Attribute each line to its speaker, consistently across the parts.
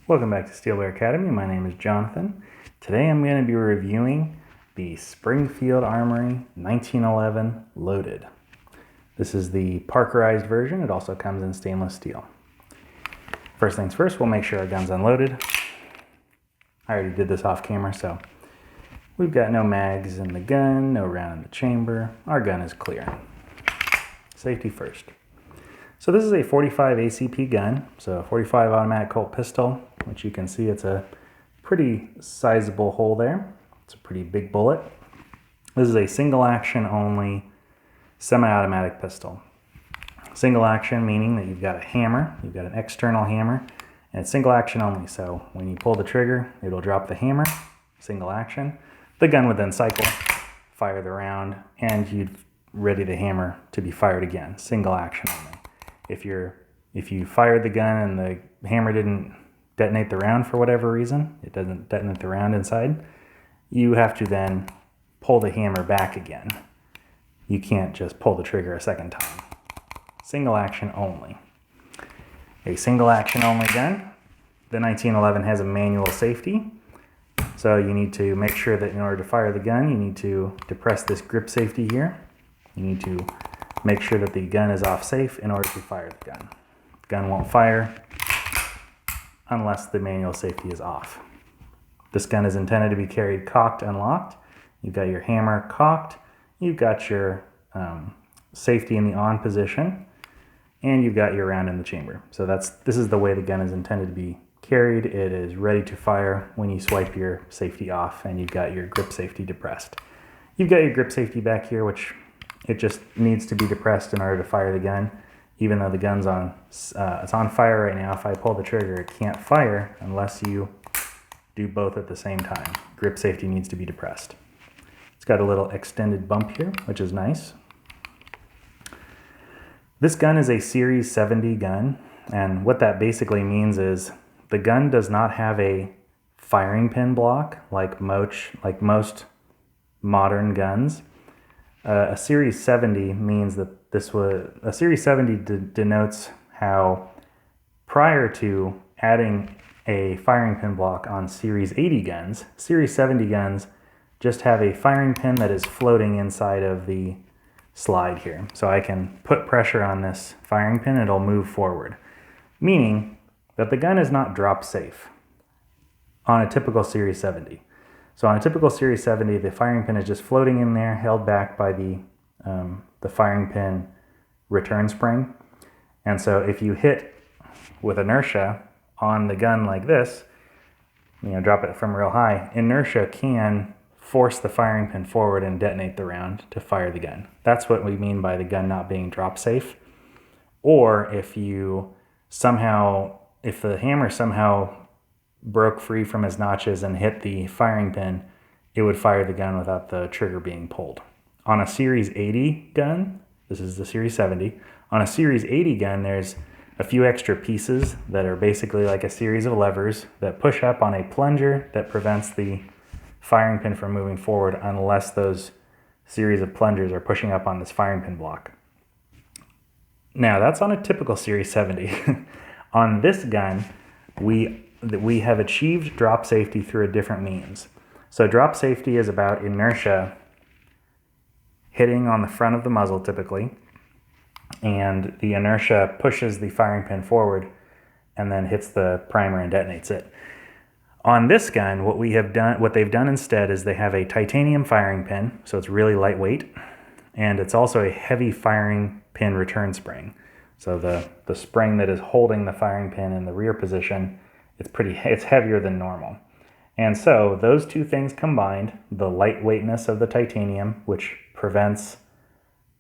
Speaker 1: Welcome back to Steel Bear Academy. My name is Jonathan. Today I'm going to be reviewing the Springfield Armory 1911 Loaded. This is the Parkerized version. It also comes in stainless steel. First things first, we'll make sure our gun's unloaded. I already did this off camera, so we've got no mags in the gun, no round in the chamber. Our gun is clear. Safety first. So this is a 45 ACP gun, so a 45 automatic Colt pistol, which you can see it's a pretty sizable hole there. It's a pretty big bullet. This is a single action only semi-automatic pistol. Single action meaning that you've got a hammer, you've got an external hammer, and it's single action only. So when you pull the trigger, it'll drop the hammer, single action. The gun would then cycle, fire the round, and you'd ready the hammer to be fired again, single action only. If you fired the gun and the hammer didn't detonate the round for whatever reason, it doesn't detonate the round inside, you have to then pull the hammer back again. You can't just pull the trigger a second time. Single action only. A single action only gun. The 1911 has a manual safety, so you need to make sure that in order to fire the gun, you need to depress this grip safety here. You need to make sure that the gun is off safe in order to fire the gun. The gun won't fire unless the manual safety is off. This gun is intended to be carried cocked and locked. You've got your hammer cocked, you've got your safety in the on position, and you've got your round in the chamber. So this is the way the gun is intended to be carried. It is ready to fire when you swipe your safety off and you've got your grip safety depressed. You've got your grip safety back here, which it just needs to be depressed in order to fire the gun. Even though the gun's it's on fire right now, if I pull the trigger, it can't fire unless you do both at the same time. Grip safety needs to be depressed. It's got a little extended bump here, which is nice. This gun is a Series 70 gun, and what that basically means is the gun does not have a firing pin block like most modern guns. A Series 70 means that a Series 70 denotes how prior to adding a firing pin block on Series 80 guns, Series 70 guns just have a firing pin that is floating inside of the slide here. So I can put pressure on this firing pin and it'll move forward, meaning that the gun is not drop safe on a typical Series 70. So on a typical Series 70, the firing pin is just floating in there, held back by the firing pin return spring. And so if you hit with inertia on the gun like this, drop it from real high, inertia can force the firing pin forward and detonate the round to fire the gun. That's what we mean by the gun not being drop safe. Or if the hammer somehow broke free from his notches and hit the firing pin, it would fire the gun without the trigger being pulled. On a Series 80 gun, this is the Series 70, on a Series 80 gun there's a few extra pieces that are basically like a series of levers that push up on a plunger that prevents the firing pin from moving forward unless those series of plungers are pushing up on this firing pin block. Now that's on a typical Series 70. On this gun, we have achieved drop safety through a different means. So drop safety is about inertia hitting on the front of the muzzle typically, and the inertia pushes the firing pin forward and then hits the primer and detonates it. On this gun, what they've done instead is they have a titanium firing pin, so it's really lightweight, and it's also a heavy firing pin return spring. So the spring that is holding the firing pin in the rear position, it's heavier than normal. And so those two things combined, the lightweightness of the titanium, which prevents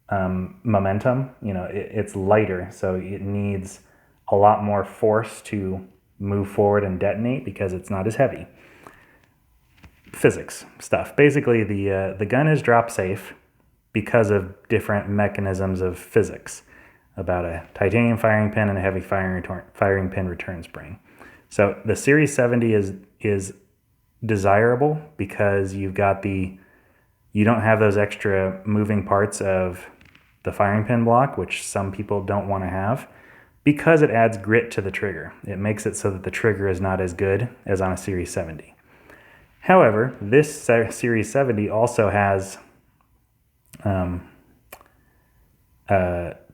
Speaker 1: momentum, it's lighter, so it needs a lot more force to move forward and detonate because it's not as heavy. Physics stuff. Basically, the gun is drop safe because of different mechanisms of physics about a titanium firing pin and a heavy firing pin return spring. So the Series 70 is desirable because you don't have those extra moving parts of the firing pin block, which some people don't want to have. because it adds grit to the trigger. It makes it so that the trigger is not as good as on a Series 70. However, this Series 70 also has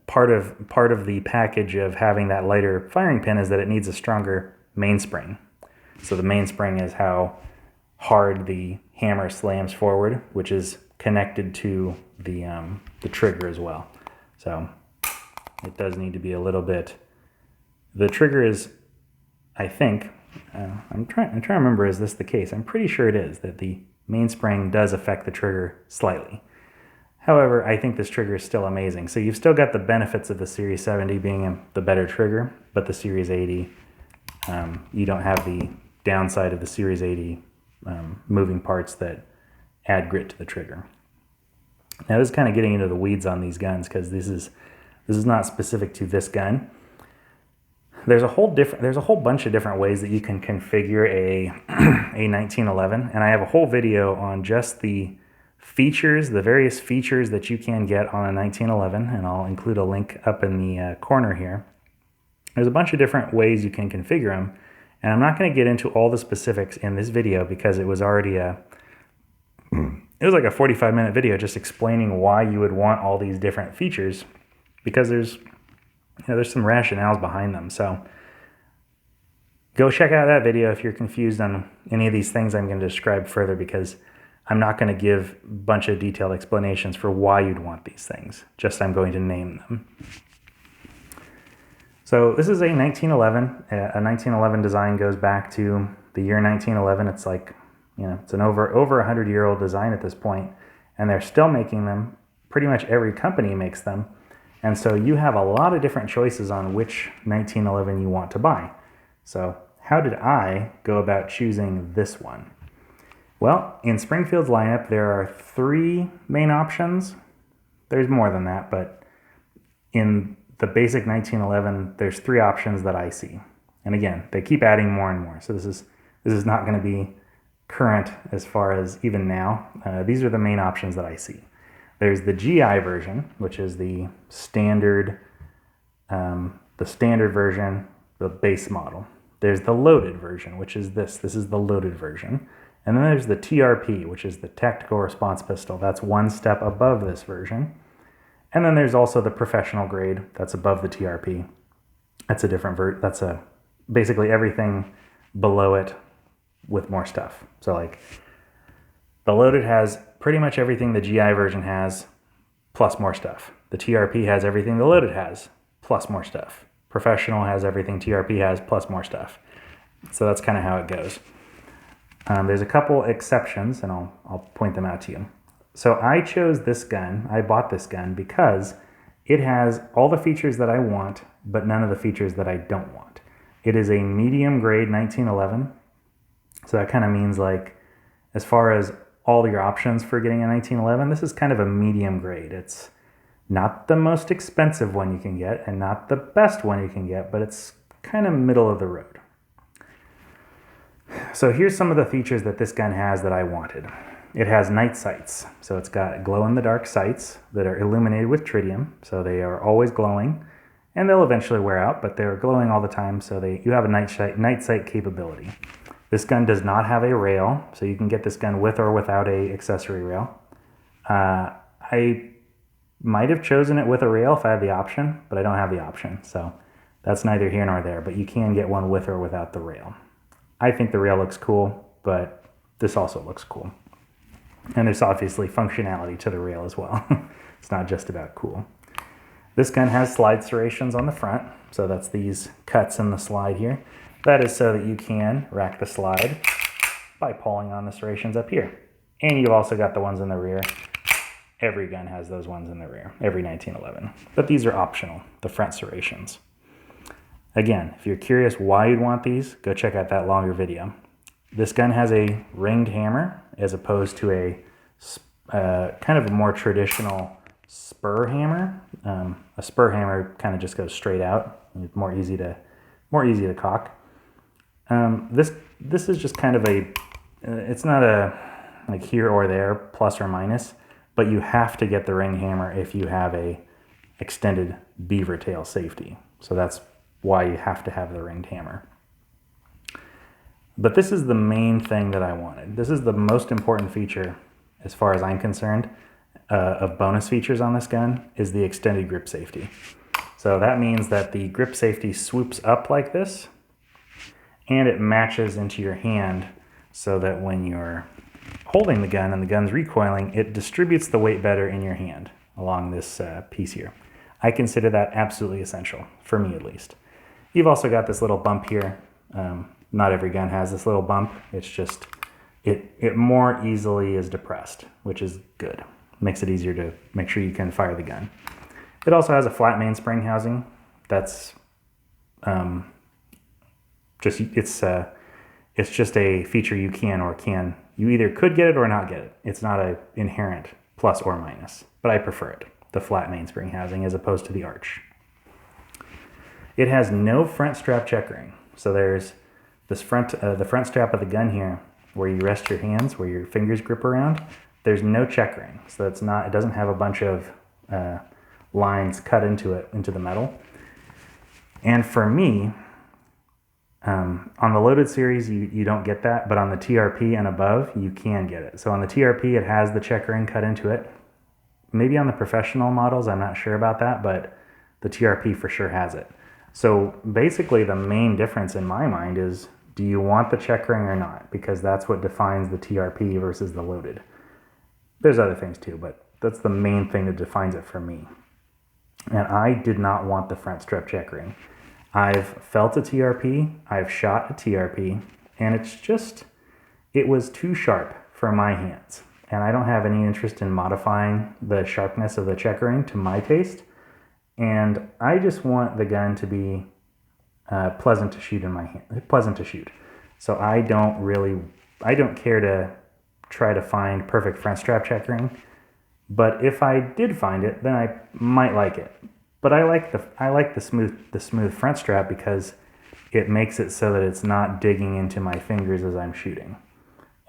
Speaker 1: part of the package of having that lighter firing pin is that it needs a stronger mainspring. So the mainspring is how hard the hammer slams forward, which is connected to the trigger as well. So it does need to be a little bit. The trigger is, I think, I'm trying to remember, is this the case? I'm pretty sure it is, that the mainspring does affect the trigger slightly. However, I think this trigger is still amazing. So you've still got the benefits of the Series 70 being the better trigger, but the Series 80, you don't have the downside of the Series 80 moving parts that add grit to the trigger. Now this is kind of getting into the weeds on these guns because this is not specific to this gun. There's a whole bunch of different ways that you can configure a 1911, and I have a whole video on just the features, the various features that you can get on a 1911, and I'll include a link up in the corner here. There's a bunch of different ways you can configure them, and I'm not going to get into all the specifics in this video because it was already it was like a 45-minute video just explaining why you would want all these different features, because there's some rationales behind them. So go check out that video if you're confused on any of these things I'm going to describe further, because I'm not going to give a bunch of detailed explanations for why you'd want these things. Just I'm going to name them. So this is a 1911. A 1911 design goes back to the year 1911. It's like, it's an over 100-year-old design at this point, and they're still making them. Pretty much every company makes them. And so you have a lot of different choices on which 1911 you want to buy. So how did I go about choosing this one? Well, in Springfield's lineup, there are 3 main options. There's more than that, but in the basic 1911, there's 3 options that I see. And again, they keep adding more and more. So this is not going to be current as far as even now. These are the main options that I see. There's the GI version, which is the standard version, the base model. There's the loaded version, which is this. This is the loaded version. And then there's the TRP, which is the Tactical Response Pistol. That's one step above this version. And then there's also the professional grade. That's above the TRP. That's a different that's basically everything below it with more stuff. So like the loaded has pretty much everything the GI version has, plus more stuff. The TRP has everything the loaded has, plus more stuff. Professional has everything TRP has, plus more stuff. So that's kind of how it goes. There's a couple exceptions, and I'll point them out to you. So I chose this gun, I bought this gun because it has all the features that I want, but none of the features that I don't want. It is a medium grade 1911. So that kind of means, like, as far as all your options for getting a 1911, this is kind of a medium grade. It's not the most expensive one you can get and not the best one you can get, but it's kind of middle of the road. So here's some of the features that this gun has that I wanted. It has night sights. So it's got glow-in-the-dark sights that are illuminated with tritium. So they are always glowing, and they'll eventually wear out, but they're glowing all the time, so you have a night sight capability. This gun does not have a rail, so you can get this gun with or without a accessory rail. I might have chosen it with a rail if I had the option, but I don't have the option, so that's neither here nor there, but you can get one with or without the rail. I think the rail looks cool, but this also looks cool. And there's obviously functionality to the rail as well. It's not just about cool. This gun has slide serrations on the front, so that's these cuts in the slide here. That is so that you can rack the slide by pulling on the serrations up here. And you've also got the ones in the rear. Every gun has those ones in the rear, every 1911. But these are optional, the front serrations. Again, if you're curious why you'd want these, go check out that longer video. This gun has a ringed hammer as opposed to a kind of a more traditional spur hammer. A spur hammer kind of just goes straight out. It's more easy to cock. This is just kind of it's not a like here or there, plus or minus, but you have to get the ring hammer if you have a extended beaver tail safety. So that's why you have to have the ringed hammer. But this is the main thing that I wanted. This is the most important feature, as far as I'm concerned, of bonus features on this gun, is the extended grip safety. So that means that the grip safety swoops up like this, and it matches into your hand so that when you're holding the gun and the gun's recoiling, it distributes the weight better in your hand along this piece here. I consider that absolutely essential, for me at least. You've also got this little bump here. Not every gun has this little bump. It's just, it more easily is depressed, which is good. Makes it easier to make sure you can fire the gun. It also has a flat mainspring housing. That's it's just a feature you you either could get it or not get it. It's not an inherent plus or minus, but I prefer it, the flat mainspring housing, as opposed to the arch. It has no front strap checkering. So there's this the front strap of the gun here, where you rest your hands, where your fingers grip around. There's no checkering, so it doesn't have a bunch of lines cut into the metal. And for me, on the loaded series, you don't get that, but on the TRP and above, you can get it. So on the TRP, it has the checkering cut into it. Maybe on the professional models, I'm not sure about that, but the TRP for sure has it. So basically, the main difference in my mind is, do you want the checkering or not? Because that's what defines the TRP versus the loaded. There's other things too, but that's the main thing that defines it for me. And I did not want the front strap checkering. I've felt a TRP, I've shot a TRP, and it was too sharp for my hands. And I don't have any interest in modifying the sharpness of the checkering to my taste. And I just want the gun to be pleasant to shoot in my hand, pleasant to shoot. So I don't care to try to find perfect front strap checkering. But if I did find it, then I might like it. But I like the smooth front strap because it makes it so that it's not digging into my fingers as I'm shooting.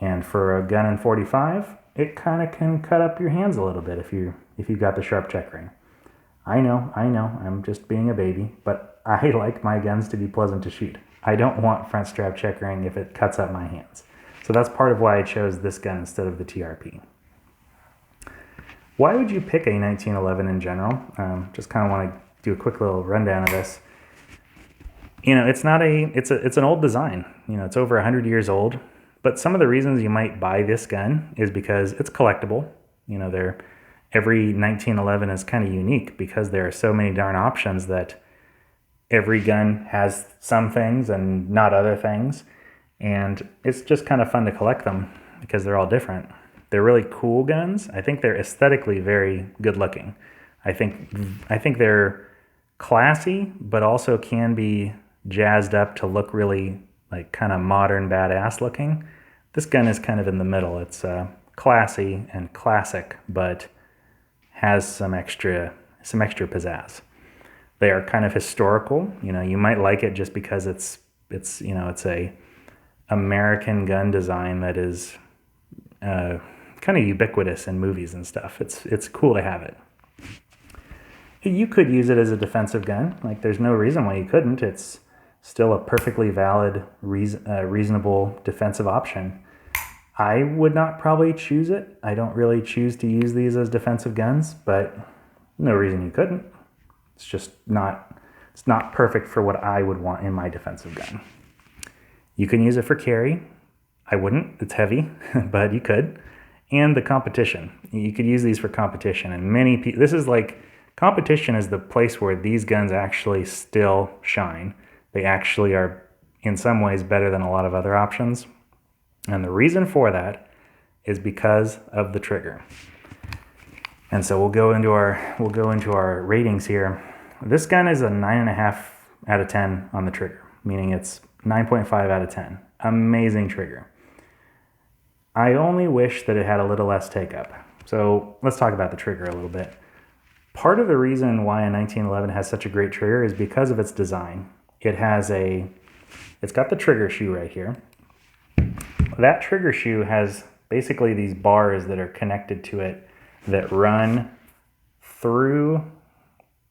Speaker 1: And for a gun in .45, it kind of can cut up your hands a little bit if you've got the sharp checkering. I know, I'm just being a baby, but I like my guns to be pleasant to shoot. I don't want front strap checkering if it cuts up my hands. So that's part of why I chose this gun instead of the TRP. Why would you pick a 1911 in general? Just kind of want to do a quick little rundown of this. It's an old design. It's over 100 years old. But some of the reasons you might buy this gun is because it's collectible. Every 1911 is kind of unique because there are so many darn options that every gun has some things and not other things. And it's just kind of fun to collect them because they're all different. They're really cool guns. I think they're aesthetically very good looking. I think they're classy, but also can be jazzed up to look really like kind of modern badass looking. This gun is kind of in the middle. It's classy and classic, but has some extra pizzazz. They are kind of historical. You might like it just because it's a American gun design that is kind of ubiquitous in movies and stuff. It's cool to have it. You could use it as a defensive gun. Like, there's no reason why you couldn't. It's still a perfectly valid, reasonable defensive option. I would not probably choose it. I don't really choose to use these as defensive guns, but no reason you couldn't. It's not perfect for what I would want in my defensive gun. You can use it for carry. I wouldn't. It's heavy, but you could. And the competition. You could use these for competition. And many people, competition is the place where these guns actually still shine. They actually are in some ways better than a lot of other options. And the reason for that is because of the trigger. And so we'll go into our ratings here. This gun is a 9.5 out of 10 on the trigger, meaning it's 9.5 out of 10. Amazing trigger. I only wish that it had a little less take-up. So let's talk about the trigger a little bit. Part of the reason why a 1911 has such a great trigger is because of its design. It's got the trigger shoe right here. That trigger shoe has basically these bars that are connected to it that run through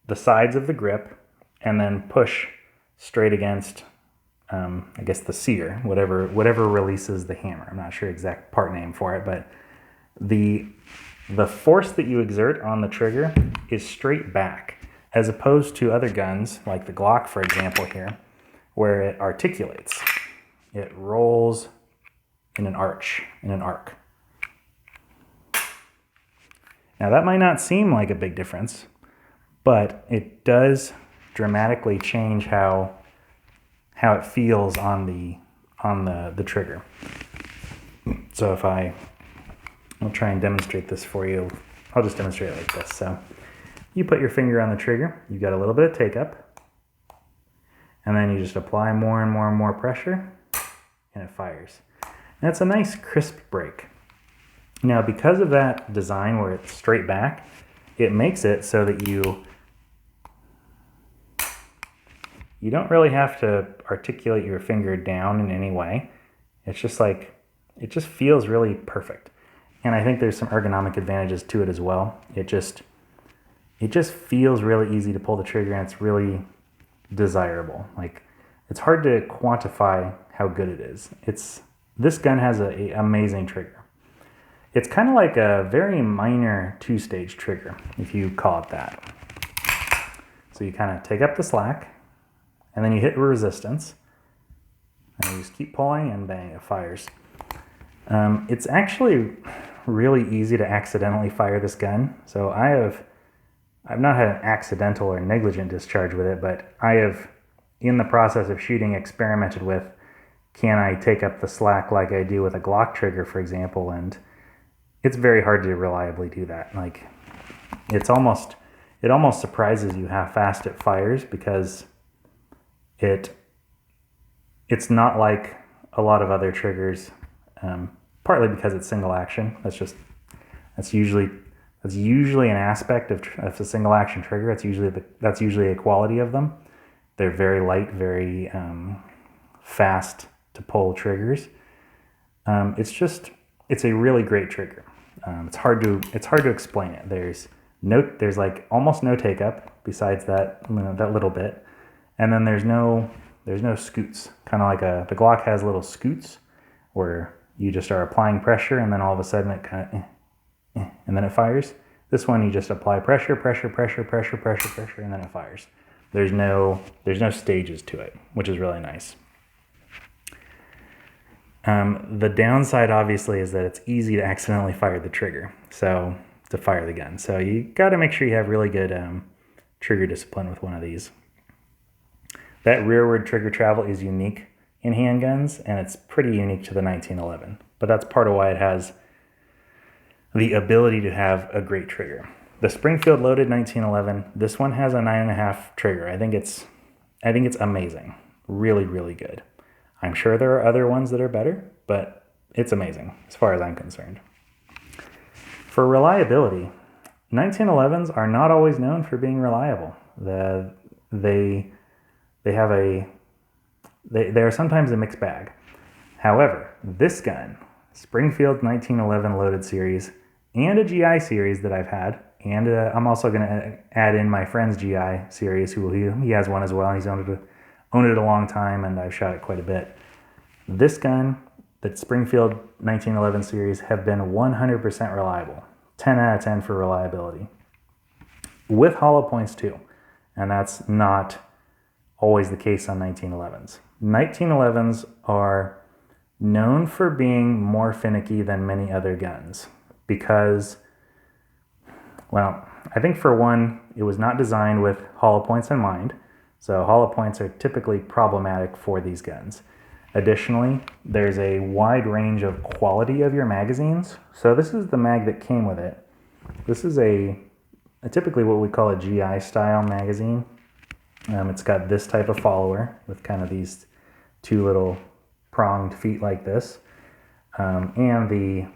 Speaker 1: the sides of the grip and then push straight against, I guess, the sear, whatever releases the hammer. I'm not sure exact part name for it, but the force that you exert on the trigger is straight back, as opposed to other guns, like the Glock, for example, here, where it articulates. It rolls in an arc. Now that might not seem like a big difference, but it does dramatically change how it feels on the trigger. So if I'll try and demonstrate this for you. I'll just demonstrate it like this. So you put your finger on the trigger, you got a little bit of take up, and then you just apply more and more and more pressure, and it fires. And it's a nice crisp break. Now, because of that design where it's straight back, it makes it so that you don't really have to articulate your finger down in any way. It's just like, it just feels really perfect. And I think there's some ergonomic advantages to it as well. It just feels really easy to pull the trigger, and it's really desirable. Like, it's hard to quantify how good it is. This gun has an amazing trigger. It's kind of like a very minor two-stage trigger, if you call it that. So you kind of take up the slack, and then you hit resistance, and you just keep pulling, and bang, it fires. It's actually really easy to accidentally fire this gun. So I've not had an accidental or negligent discharge with it, but I have, in the process of shooting, experimented with, can I take up the slack like I do with a Glock trigger, for example, and it's very hard to reliably do that. Like, it almost surprises you how fast it fires, because it's not like a lot of other triggers, partly because it's single action. That's usually an aspect of a single action trigger. That's usually a quality of them. They're very light, very fast to pull triggers. It's a really great trigger. It's hard to explain it. There's like almost no take up besides that, that little bit, and then there's no scoots. Kind of like the Glock has little scoots where you just are applying pressure, and then all of a sudden it kind of and then it fires. This one, you just apply pressure, and then it fires. There's no stages to it, which is really nice. The downside, obviously, is that it's easy to accidentally fire the trigger, to fire the gun. So you got to make sure you have really good trigger discipline with one of these. That rearward trigger travel is unique in handguns, and it's pretty unique to the 1911. But that's part of why it has the ability to have a great trigger. The Springfield loaded 1911, this one has a 9.5 trigger. I think it's amazing. Really, really good. I'm sure there are other ones that are better, but it's amazing as far as I'm concerned. For reliability, 1911s are not always known for being reliable. They are sometimes a mixed bag. However, this gun, Springfield 1911 loaded series, and a GI series that I've had, and I'm also going to add in my friend's GI series, he has one as well. He's owned it a long time, and I've shot it quite a bit. This gun, the Springfield 1911 series, have been 100% reliable. 10 out of 10 for reliability. With hollow points too, and that's not always the case on 1911s. 1911s are known for being more finicky than many other guns because, well, I think for one, it was not designed with hollow points in mind. So hollow points are typically problematic for these guns. Additionally, there's a wide range of quality of your magazines. So this is the mag that came with it. This is a typically what we call a GI style magazine. It's got this type of follower with kind of these two little pronged feet like this, and the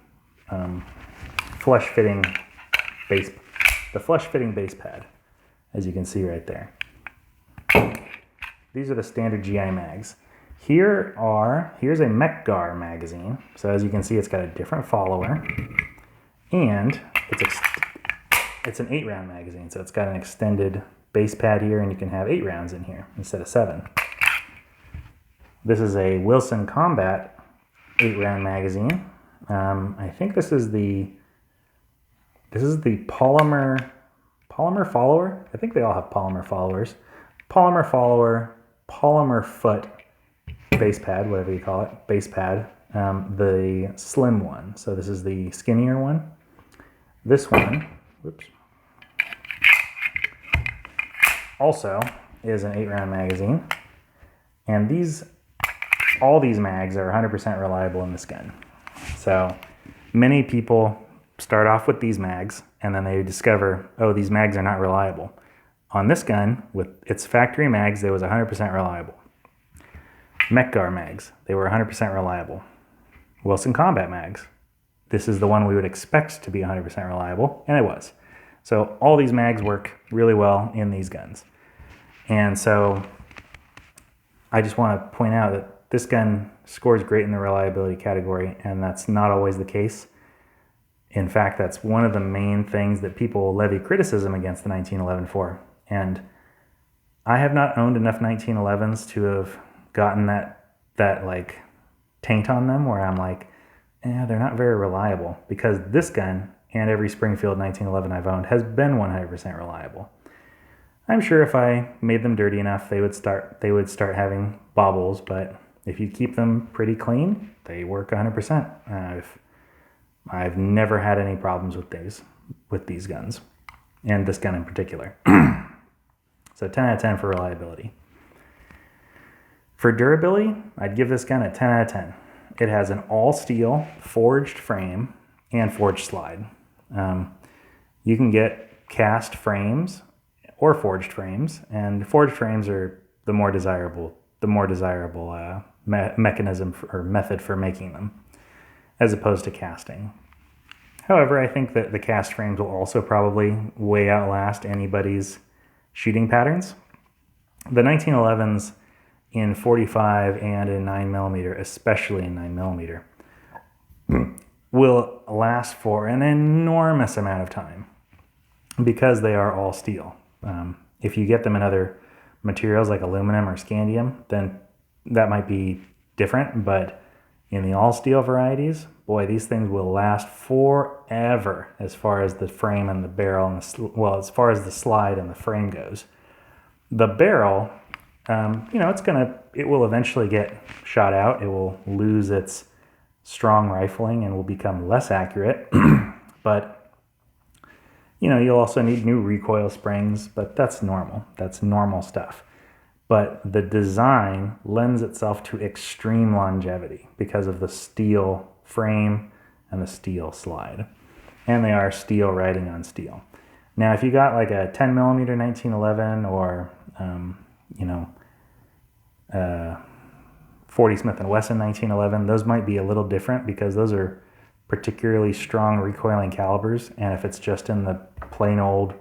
Speaker 1: flush fitting base pad, as you can see right there. These are the standard GI mags. Here's a Mekgar magazine. So as you can see, it's got a different follower, and it's an 8-round magazine. So it's got an extended base pad here, and you can have 8 rounds in here instead of 7. This is a Wilson Combat 8-round magazine. I think this is the polymer follower. I think they all have polymer followers. Polymer follower, polymer foot base pad, whatever you call it, base pad. The slim one. So this is the skinnier one. This one, whoops, also is an 8-round magazine. And all these mags are 100% reliable in this gun. So many people start off with these mags and then they discover, oh, these mags are not reliable. On this gun, with its factory mags, it was 100% reliable. Mech-Gar mags, they were 100% reliable. Wilson Combat mags, this is the one we would expect to be 100% reliable, and it was. So all these mags work really well in these guns. And so I just want to point out that this gun scores great in the reliability category, and that's not always the case. In fact, that's one of the main things that people levy criticism against the 1911 for. And I have not owned enough 1911s to have gotten that like taint on them where I'm like, they're not very reliable, because this gun and every Springfield 1911 I've owned has been 100% reliable. I'm sure if I made them dirty enough, they would start having bobbles, but if you keep them pretty clean, they work 100%. I've never had any problems with these guns, and this gun in particular. So 10 out of 10 for reliability. For durability, I'd give this gun a 10 out of 10. It has an all-steel forged frame and forged slide. You can get cast frames or forged frames, and forged frames are the more desirable mechanism or method for making them, as opposed to casting. However, I think that the cast frames will also probably way outlast anybody's shooting patterns. The 1911s in 45 and in 9mm, especially in 9mm, will last for an enormous amount of time because they are all steel. If you get them in other materials like aluminum or scandium, then that might be different, but in the all steel varieties, boy, these things will last forever as far as the frame and the barrel and as far as the slide and the frame goes. The barrel, it will eventually get shot out. It will lose its strong rifling and will become less accurate. But you'll also need new recoil springs, but that's normal. That's normal stuff. But the design lends itself to extreme longevity because of the steel frame and the steel slide. And they are steel riding on steel. Now, if you got like a 10mm 1911 or 40 Smith & Wesson 1911, those might be a little different because those are particularly strong recoiling calibers, and if it's just in the plain old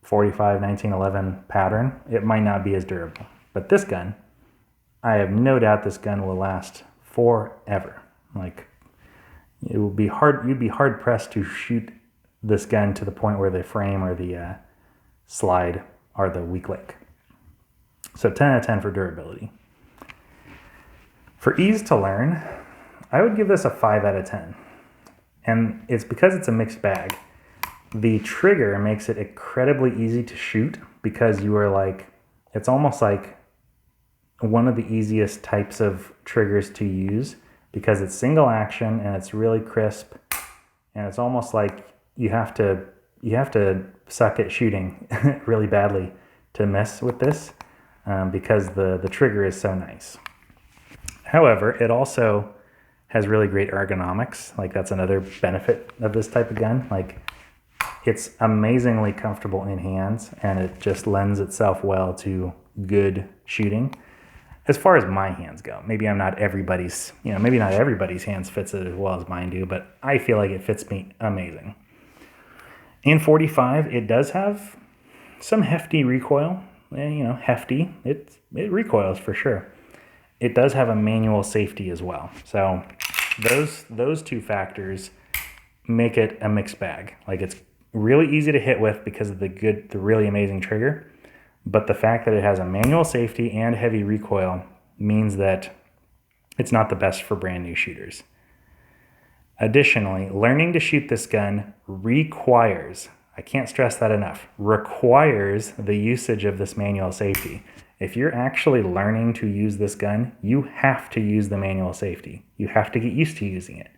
Speaker 1: 45 1911 pattern, it might not be as durable. But this gun, I have no doubt this gun will last forever. Like, you'd be hard pressed to shoot this gun to the point where the frame or the slide are the weak link. So 10 out of 10 for durability. For ease to learn, I would give this a 5 out of 10. And it's because it's a mixed bag. The trigger makes it incredibly easy to shoot because it's almost like one of the easiest types of triggers to use because it's single action and it's really crisp, and it's almost like you have to suck at shooting really badly to mess with this because the trigger is so nice. However, it also has really great ergonomics. Like, that's another benefit of this type of gun. Like, it's amazingly comfortable in hands, and it just lends itself well to good shooting. As far as my hands go, maybe not everybody's hands fits it as well as mine do, but I feel like it fits me amazing. In 45, it does have some hefty recoil. Hefty. It recoils for sure. It does have a manual safety as well. So those two factors make it a mixed bag. Like, it's really easy to hit with because of the really amazing trigger. But the fact that it has a manual safety and heavy recoil means that It's not the best for brand new shooters. Additionally, learning to shoot this gun requires, I can't stress that enough, requires the usage of this manual safety. If you're actually learning to use this gun, you have to use the manual safety. You have to get used to using it.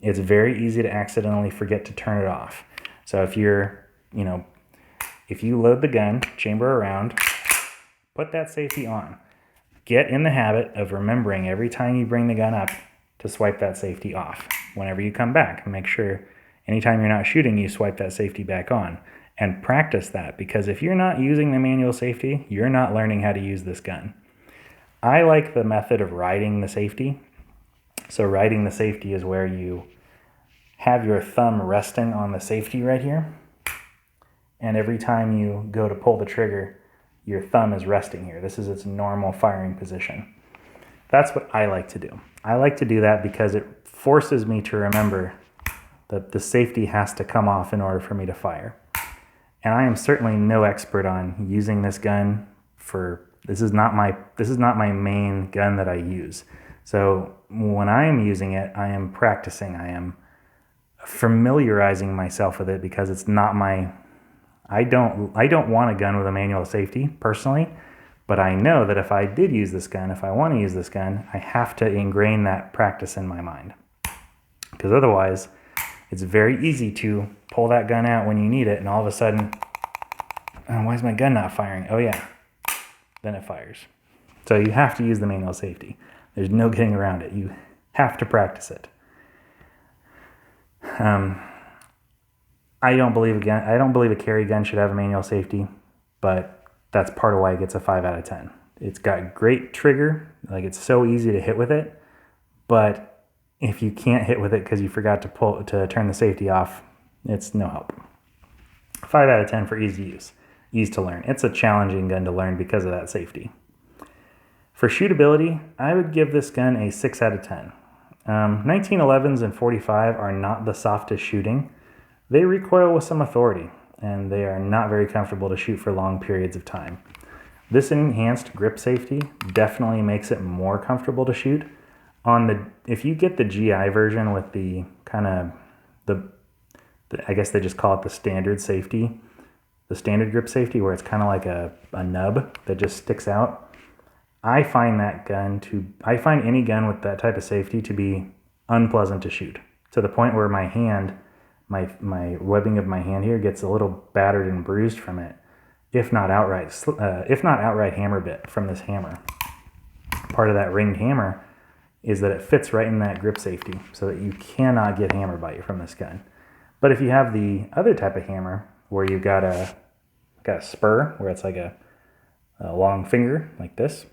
Speaker 1: It's very easy to accidentally forget to turn it off. So if you load the gun, chamber around, put that safety on. Get in the habit of remembering every time you bring the gun up to swipe that safety off. Whenever you come back, make sure anytime you're not shooting, you swipe that safety back on. And practice that, because if you're not using the manual safety, you're not learning how to use this gun. I like the method of riding the safety. So riding the safety is where you have your thumb resting on the safety right here. And every time you go to pull the trigger, your thumb is resting here. This is its normal firing position. That's what I like to do. I like to do that because it forces me to remember that the safety has to come off in order for me to fire. And I am certainly no expert on using this gun this is not my main gun that I use. So when I am using it, I am practicing. I am familiarizing myself with it because it's not I don't want a gun with a manual safety personally, but I know that if I did use this gun, if I want to use this gun, I have to ingrain that practice in my mind. Because otherwise, it's very easy to pull that gun out when you need it, and all of a sudden, oh, why is my gun not firing? Oh yeah, then it fires. So you have to use the manual safety. There's no getting around it. You have to practice it. I don't believe a carry gun should have a manual safety, but that's part of why it gets a 5 out of 10. It's got great trigger, like it's so easy to hit with it, but if you can't hit with it because you forgot to turn the safety off, it's no help. 5 out of 10 for easy use, easy to learn. It's a challenging gun to learn because of that safety. For shootability, I would give this gun a 6 out of 10. 1911s and 45 are not the softest shooting. They recoil with some authority, and they are not very comfortable to shoot for long periods of time. This enhanced grip safety definitely makes it more comfortable to shoot. If you get the GI version with the kind of I guess they just call it the standard safety, the standard grip safety, where it's kind of like a nub that just sticks out. I find any gun with that type of safety to be unpleasant to shoot, to the point where my hand, my webbing of my hand here gets a little battered and bruised from it, if not outright hammer bit from this hammer. Part of that ringed hammer is that it fits right in that grip safety so that you cannot get hammer bite from this gun. But if you have the other type of hammer where you've got a spur, where it's like a long finger like this,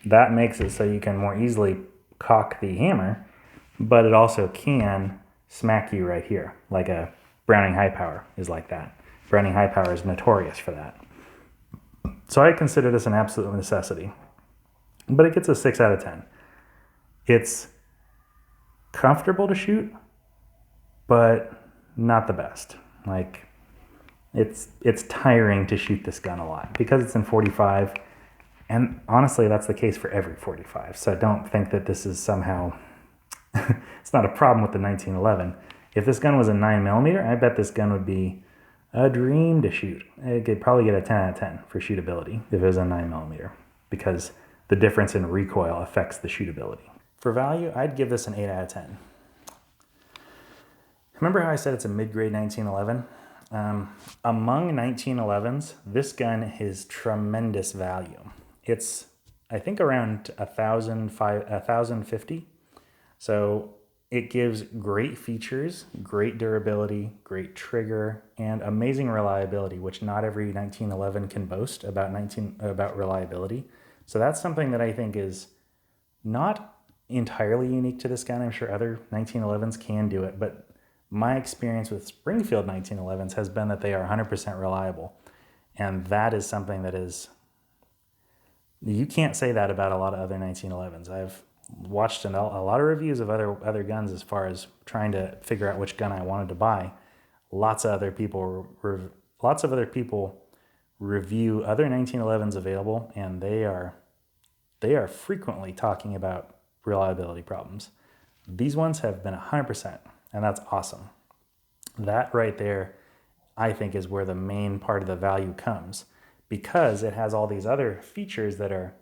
Speaker 1: that makes it so you can more easily cock the hammer, but it also can smack you right here, like a Browning high power is like that. Browning high power is notorious for that. So I consider this an absolute necessity, but it gets a 6 out of 10. It's comfortable to shoot, but not the best. Like, it's tiring to shoot this gun a lot because it's in 45, and honestly, that's the case for every 45. So don't think that this is somehow it's not a problem with the 1911. If this gun was a 9mm, I bet this gun would be a dream to shoot. It could probably get a 10 out of 10 for shootability if it was a 9mm, because the difference in recoil affects the shootability. For value, I'd give this an 8 out of 10. Remember how I said it's a mid-grade 1911? Among 1911s, this gun is tremendous value. It's, I think, around $1,050. So it gives great features, great durability, great trigger, and amazing reliability, which not every 1911 can boast about reliability. So that's something that I think is not entirely unique to this gun. I'm sure other 1911s can do it, but my experience with Springfield 1911s has been that they are 100% reliable. And that is something that is, you can't say that about a lot of other 1911s. I've watched a lot of reviews of other guns as far as trying to figure out which gun I wanted to buy. Lots of other people review other 1911s available, and they are frequently talking about reliability problems. These ones have been 100%, and that's awesome. That right there, I think, is where the main part of the value comes, because it has all these other features that are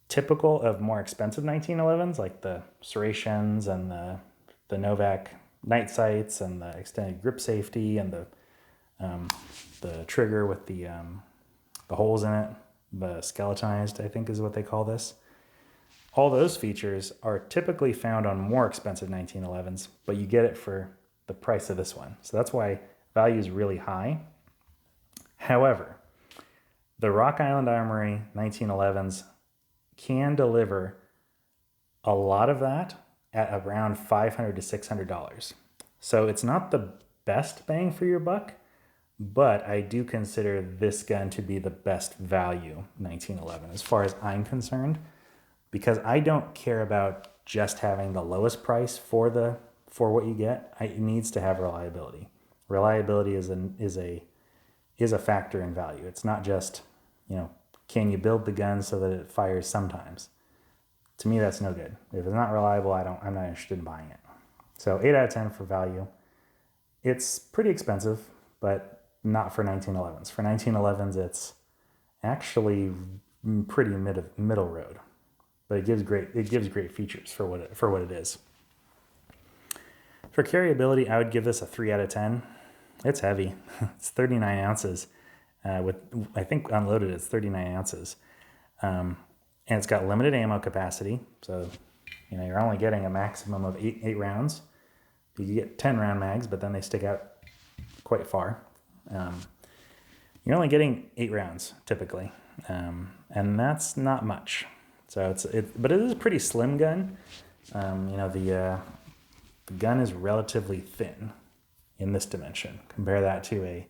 Speaker 1: typical of more expensive 1911s, like the serrations and the Novak night sights and the extended grip safety and the trigger with the holes in it, the skeletonized, I think is what they call this. All those features are typically found on more expensive 1911s, but you get it for the price of this one. So that's why value is really high. However, the Rock Island Armory 1911s can deliver a lot of that at around $500 to $600. So it's not the best bang for your buck, but I do consider this gun to be the best value 1911 as far as I'm concerned, because I don't care about just having the lowest price for what you get. It needs to have reliability. Reliability is a factor in value. It's not just, can you build the gun so that it fires sometimes? To me, that's no good. If it's not reliable, I'm not interested in buying it. So 8 out of 10 for value. It's pretty expensive, but not for 1911s. For 1911s, it's actually pretty middle road, but it gives great features for what it is. For carryability, I would give this a 3 out of 10. It's heavy. It's 39 ounces. I think unloaded it's 39 ounces. And it's got limited ammo capacity. So, you're only getting a maximum of eight rounds. You can get 10 round mags, but then they stick out quite far. You're only getting 8 rounds typically. And that's not much. So but it is a pretty slim gun. The gun is relatively thin in this dimension. Compare that to a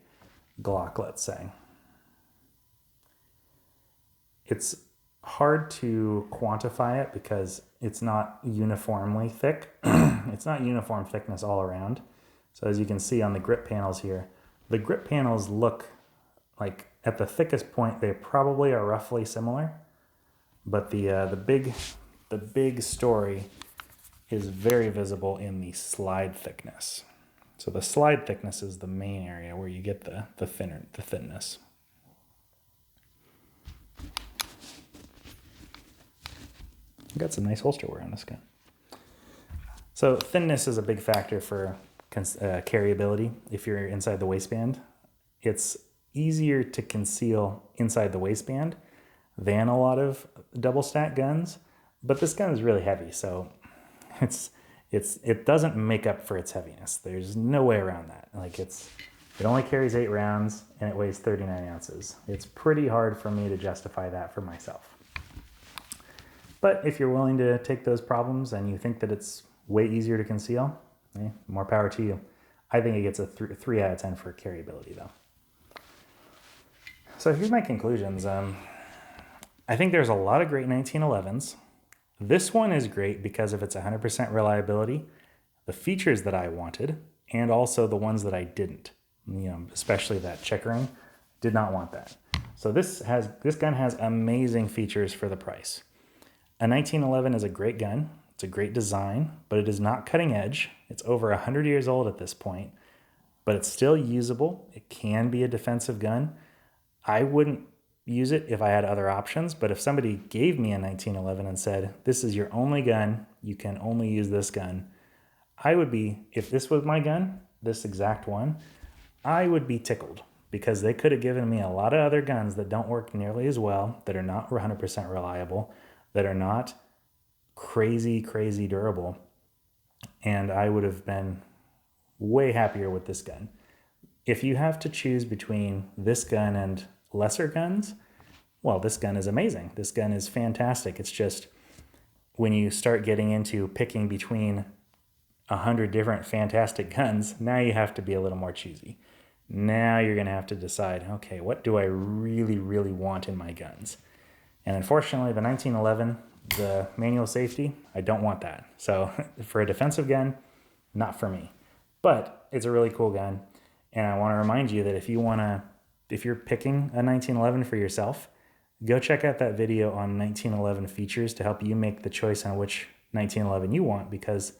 Speaker 1: Glock, let's say. It's hard to quantify it because it's not uniformly thick. It's not uniform thickness all around. So as you can see on the grip panels here, the grip panels look like at the thickest point, they probably are roughly similar. But the big story is very visible in the slide thickness. So the slide thickness is the main area where you get the thinness. Got some nice holster wear on this gun. So thinness is a big factor for carryability. If you're inside the waistband, it's easier to conceal inside the waistband than a lot of double stack guns, but this gun is really heavy, so it doesn't make up for its heaviness. There's no way around that. It only carries 8 rounds and it weighs 39 ounces. It's pretty hard for me to justify that for myself. But if you're willing to take those problems and you think that it's way easier to conceal, more power to you. I think it gets a 3 out of 10 for carryability though. So here's my conclusions. I think there's a lot of great 1911s. This one is great because of its 100% reliability, the features that I wanted, and also the ones that I didn't. Especially that checkering, did not want that. So this gun has amazing features for the price. A 1911 is a great gun. It's a great design, but it is not cutting edge. It's over 100 years old at this point, but it's still usable. It can be a defensive gun. I wouldn't use it if I had other options, but if somebody gave me a 1911 and said, this is your only gun, you can only use this gun, if this was my gun, this exact one, I would be tickled, because they could have given me a lot of other guns that don't work nearly as well, that are not 100% reliable, that are not crazy durable, and I would have been way happier with this gun. If you have to choose between this gun and lesser guns, well, this gun is amazing. This gun is fantastic. It's just when you start getting into picking between 100 different fantastic guns, now you have to be a little more choosy. Now you're going to have to decide, okay, what do I really want in my guns? And unfortunately, the 1911, the manual safety, I don't want that. So for a defensive gun, not for me. But it's a really cool gun. And I want to remind you that if you're picking a 1911 for yourself, go check out that video on 1911 features to help you make the choice on which 1911 you want, because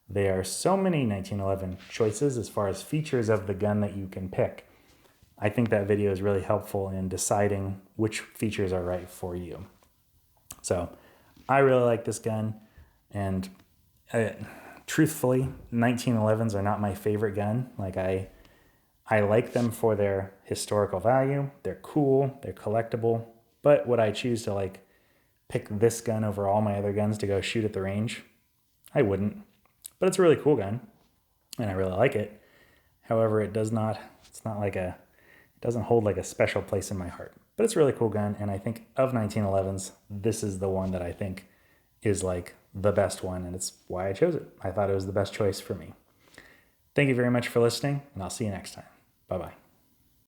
Speaker 1: there are so many 1911 choices as far as features of the gun that you can pick. I think that video is really helpful in deciding which features are right for you. So I really like this gun, and truthfully, 1911s are not my favorite gun. Like I like them for their historical value. They're cool, they're collectible, but would I choose to like pick this gun over all my other guns to go shoot at the range? I wouldn't. But it's a really cool gun, and I really like it. However, it doesn't hold like a special place in my heart. But it's a really cool gun, and I think of 1911s, this is the one that I think is like the best one, and it's why I chose it. I thought it was the best choice for me. Thank you very much for listening, and I'll see you next time. Bye-bye.